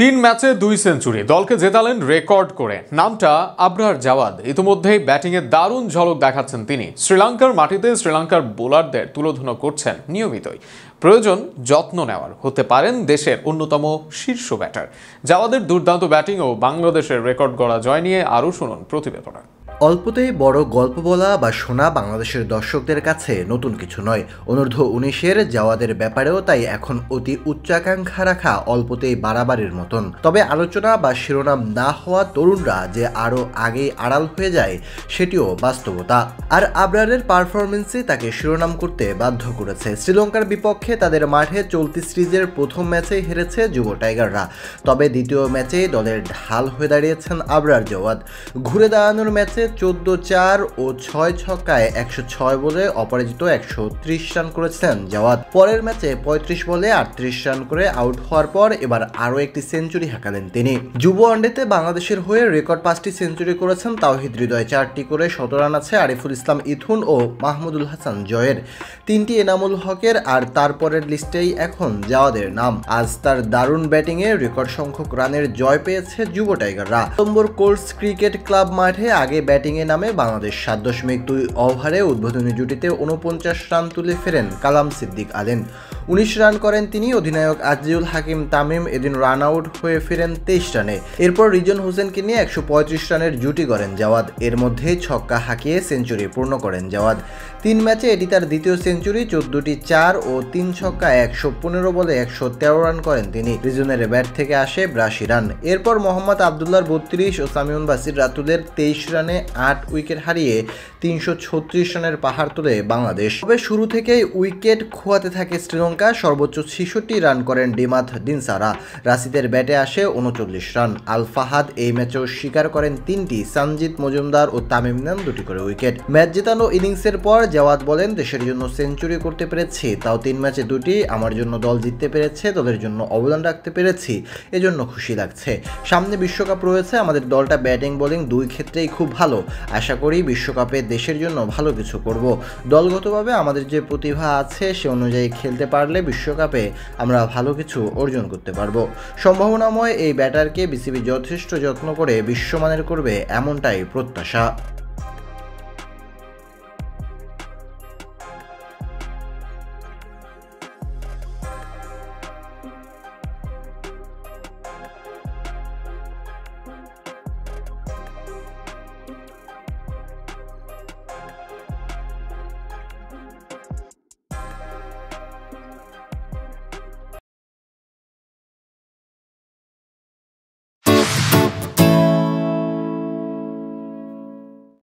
তিন ম্যাচে 2 সেঞ্চুরি দলকে জেতালেন রেকর্ড করে। নামটা আবরার জাওয়াদ। ইতিমধ্যেই ব্যাটিংয়ে দারুণ ঝলক দেখাচ্ছেন তিনি। শ্রীলঙ্কার মাটিতে শ্রীলঙ্কার বোলারদের তুলোধুনো করছেন নিয়মিতই। প্রয়োজন যত্ন নেওয়ার, হতে পারেন দেশের অন্যতম শীর্ষ ব্যাটার। জাওয়াদের দুর্দান্ত ব্যাটিং ও বাংলাদেশের রেকর্ড গড়া জয় নিয়ে আরও শুনুন প্রতিবেদনে। অল্পতেই বড় গল্প বলা বা শোনা বাংলাদেশের দর্শকদের কাছে নতুন কিছু নয়। অনূর্ধ্ব 19-এর জাওয়াদের ব্যাপারেও তাই এখন অতি উচ্চাকাঙ্ক্ষা রাখা অল্পতেই বাড়াবাড়ির মতন। তবে আলোচনা বা শিরোনাম না হওয়া তরুণরা যে আরও আগেই আড়াল হয়ে যায় সেটিও বাস্তবতা। আর আবরারের পারফরমেন্সই তাকে শিরোনাম করতে বাধ্য করেছে। শ্রীলঙ্কার বিপক্ষে তাদের মাঠে চলতি সিরিজের প্রথম ম্যাচেই হেরেছে যুব টাইগাররা। তবে দ্বিতীয় ম্যাচেই দলের ঢাল হয়ে দাঁড়িয়েছেন আবরার জাওয়াদ। ঘুরে দাঁড়ানোর ম্যাচে 14-4 ও 6 ছক্কায় 106 বলে অপরাজিত 130 রান করেছেন জাওয়াদ। পরের ম্যাচে 35 বলে 38 রান করে আউট হওয়ার পর এবার আরও একটি সেঞ্চুরি হাঁকালেন তিনি। যুব ওয়ানডেতে বাংলাদেশের হয়ে রেকর্ড 5টি সেঞ্চুরি করেছেন তাওহিদ হৃদয়, 4টি করে 100 রান আছে আরিফুল ইসলাম ইথুন ও মাহমুদুল হাসান জয়ের, 3টি এনামুল হকের, আর তারপরের লিস্টেই এখন জাওয়াদের নাম। আজ তার দারুণ ব্যাটিংয়ে রেকর্ড সংখ্যক রানের জয় পেয়েছে যুব টাইগাররা। নম্বর কোর্স ক্রিকেট ক্লাব মাঠে আগে ব্যাটিংয়ে নামে বাংলাদেশ। 7.2 ওভারে উদ্বোধনী জুটিতে 49 রান তুলে ফেরেন কালাম সিদ্দিক আলেন, 19 রান করেন তিনি। অধিনায়ক আজিজুল হাকিম তামিম এদিন রান আউট হয়ে ফেরেন 23 রানে। এরপর রিজন হোসেনকে নিয়ে 135 রানের জুটি করেন জাওয়াদ। এর মধ্যেই ছক্কা হাঁকিয়ে সেঞ্চুরি পূর্ণ করেন জাওয়াদ। 3 ম্যাচে এটি তার দ্বিতীয় সেঞ্চুরি। 14টি 4 ও 3 ছক্কায় 115 বলে 113 রান করেন তিনি। রিজনের ব্যাট থেকে আসে 82 রান। এরপর মোহাম্মদ আবদুল্লাহর 32 ও সামিউন বাসির রাতুলের 23 রানে 8 উইকেট হারিয়ে 336 রানের পাহাড় তোলে বাংলাদেশ। তবে শুরু থেকেই উইকেট খোয়াতে থাকে শ্রীলঙ্কা। সর্বোচ্চ 66 রান করেন ডিমাথ দিনসারা। রাশিদের ব্যাটে আসে 39 রান। আল ফাহাদ এই ম্যাচেও শিকার করেন 3টি। সঞ্জিত মজুমদার ও তামিম নেন 2টি করে উইকেট। ম্যাচ জেতানো ইনিংসের পর জাওয়াদ বলেন, দেশের জন্য সেঞ্চুরি করতে পেরেছি, তাও 3 ম্যাচে 2টি। আমার জন্য দল জিততে পেরেছে, দলের জন্য অবদান রাখতে পেরেছি, এজন্য খুশি লাগছে। সামনে বিশ্বকাপ রয়েছে, আমাদের দলটা ব্যাটিং বোলিং 2 ক্ষেত্রেই খুব ভালো। আশা করি বিশ্বকাপে দেশের জন্য ভালো কিছু করব। দলগতভাবে আমাদের যে প্রতিভা আছে সে অনুযায়ী খেলতে পারলে বিশ্বকাপে আমরা ভালো কিছু অর্জন করতে পারবো। সম্ভাবনাময় এই ব্যাটারকে বিসিবি যথেষ্ট যত্ন করে বিশ্বমানের করবে, এমনটাই প্রত্যাশা।